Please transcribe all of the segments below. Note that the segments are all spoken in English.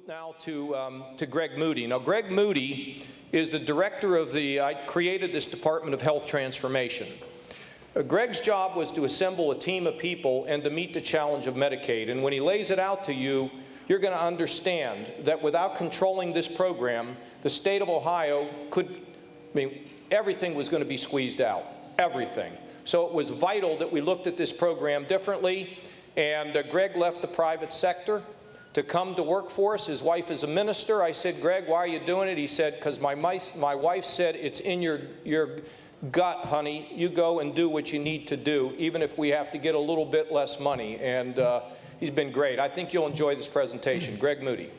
now to Greg Moody. Now, Greg Moody is the director of I created this Department of Health Transformation. Greg's job was to assemble a team of people and to meet the challenge of Medicaid. And when he lays it out to you, you're going to understand that without controlling this program, the state of Ohio everything was going to be squeezed out, everything. So it was vital that we looked at this program differently, and Greg left the private sector to come to work for us. His wife is a minister. I said, Greg, why are you doing it? He said, because my wife said, it's in your gut, honey. You go and do what you need to do, even if we have to get a little bit less money. And he's been great. I think you'll enjoy this presentation. Greg Moody.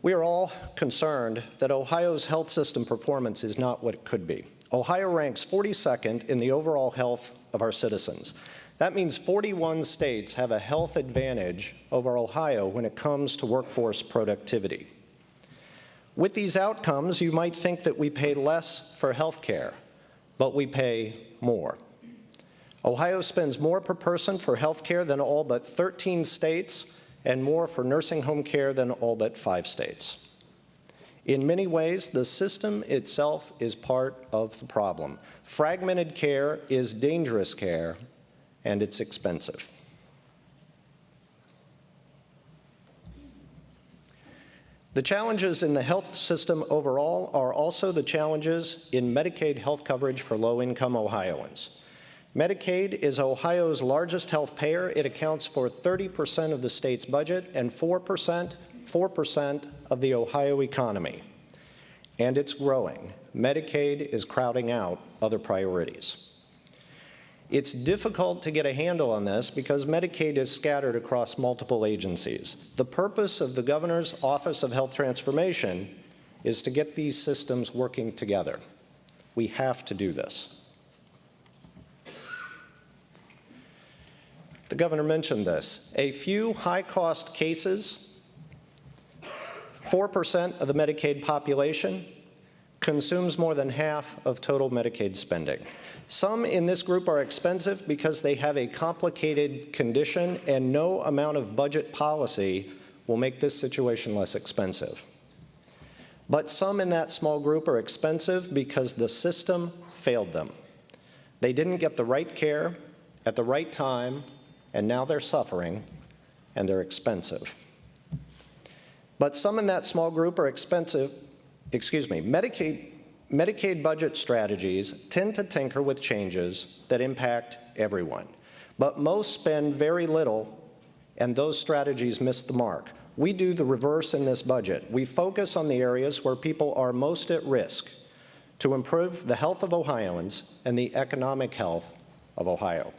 We are all concerned that Ohio's health system performance is not what it could be. Ohio ranks 42nd in the overall health of our citizens. That means 41 states have a health advantage over Ohio when it comes to workforce productivity. With these outcomes, you might think that we pay less for health care, but we pay more. Ohio spends more per person for health care than all but 13 states and more for nursing home care than all but 5 states. In many ways, the system itself is part of the problem. Fragmented care is dangerous care, and it's expensive. The challenges in the health system overall are also the challenges in Medicaid health coverage for low-income Ohioans. Medicaid is Ohio's largest health payer. It accounts for 30% of the state's budget and 4% of the Ohio economy. And it's growing. Medicaid is crowding out other priorities. It's difficult to get a handle on this because Medicaid is scattered across multiple agencies. The purpose of the Governor's Office of Health Transformation is to get these systems working together. We have to do this. The Governor mentioned this. A few high-cost cases, 4% of the Medicaid population, consumes more than half of total Medicaid spending. Some in this group are expensive because they have a complicated condition, and no amount of budget policy will make this situation less expensive. But some in that small group are expensive because the system failed them. They didn't get the right care at the right time, and now they're suffering, and they're expensive. But some in that small group are expensive. Medicaid budget strategies tend to tinker with changes that impact everyone, but most spend very little, and those strategies miss the mark. We do the reverse in this budget. We focus on the areas where people are most at risk to improve the health of Ohioans and the economic health of Ohio.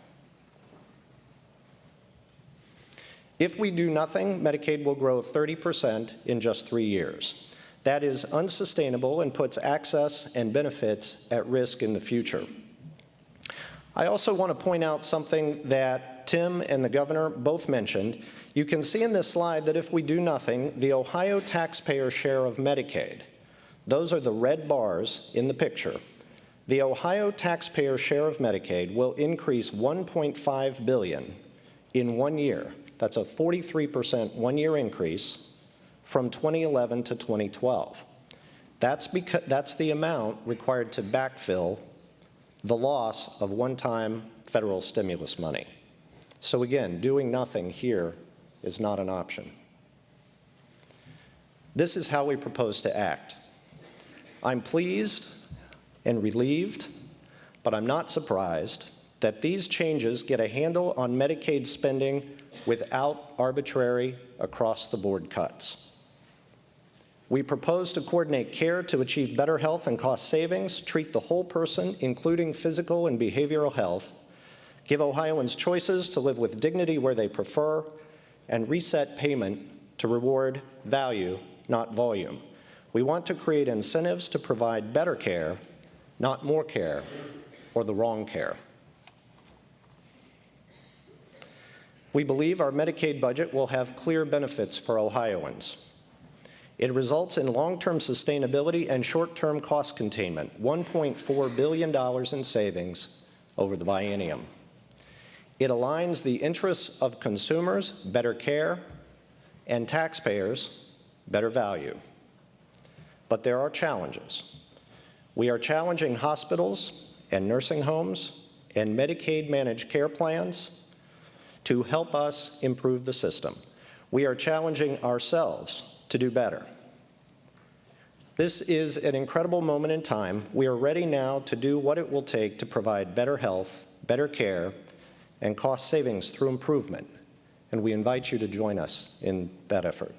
If we do nothing, Medicaid will grow 30% in just 3 years. That is unsustainable and puts access and benefits at risk in the future. I also want to point out something that Tim and the Governor both mentioned. You can see in this slide that if we do nothing, the Ohio taxpayer share of Medicaid, those are the red bars in the picture, the Ohio taxpayer share of Medicaid will increase $1.5 billion in 1 year. That's a 43% one-year increase from 2011 to 2012. That's the amount required to backfill the loss of one-time federal stimulus money. So again, doing nothing here is not an option. This is how we propose to act. I'm pleased and relieved, but I'm not surprised that these changes get a handle on Medicaid spending without arbitrary across-the-board cuts. We propose to coordinate care to achieve better health and cost savings, treat the whole person, including physical and behavioral health, give Ohioans choices to live with dignity where they prefer, and reset payment to reward value, not volume. We want to create incentives to provide better care, not more care, or the wrong care. We believe our Medicaid budget will have clear benefits for Ohioans. It results in long-term sustainability and short-term cost containment, $1.4 billion in savings over the biennium. It aligns the interests of consumers, better care, and taxpayers better value. But there are challenges. We are challenging hospitals and nursing homes and Medicaid managed care plans to help us improve the system. We are challenging ourselves to do better. This is an incredible moment in time. We are ready now to do what it will take to provide better health, better care, and cost savings through improvement. And we invite you to join us in that effort.